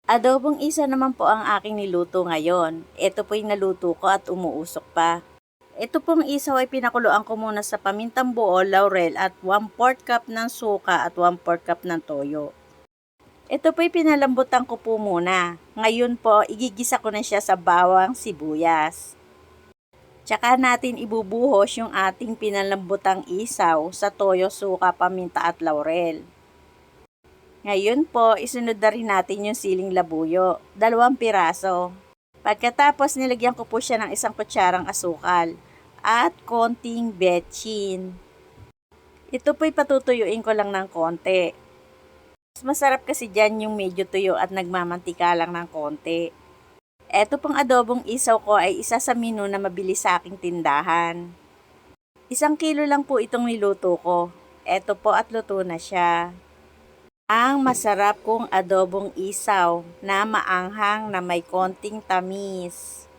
Adobong isa naman po ang aking niluto ngayon. Ito po'y naluto ko at umuusok pa. Ito pong isaw ay pinakuluan ko muna sa pamintang buo, laurel at 1/4 cup ng suka at 1/4 cup ng toyo. Ito po'y pinalambutan ko po muna. Ngayon po, igigisa ko na siya sa bawang sibuyas. Tsaka natin ibubuhos yung ating pinalambutang isaw sa toyo, suka, paminta at laurel. Ngayon po, isunod na rin natin yung siling labuyo, 2 piraso. Pagkatapos nilagyan ko po siya ng 1 kutsarang asukal at konting betchin. Ito po'y patutuyuin ko lang ng konti. Mas masarap kasi dyan yung medyo tuyo at nagmamantika lang ng konti. Eto pong adobong isaw ko ay isa sa menu na mabilis sa aking tindahan. 1 kilo lang po itong niluto ko. Eto po at luto na siya. Ang masarap kong adobong isaw na maanghang na may konting tamis.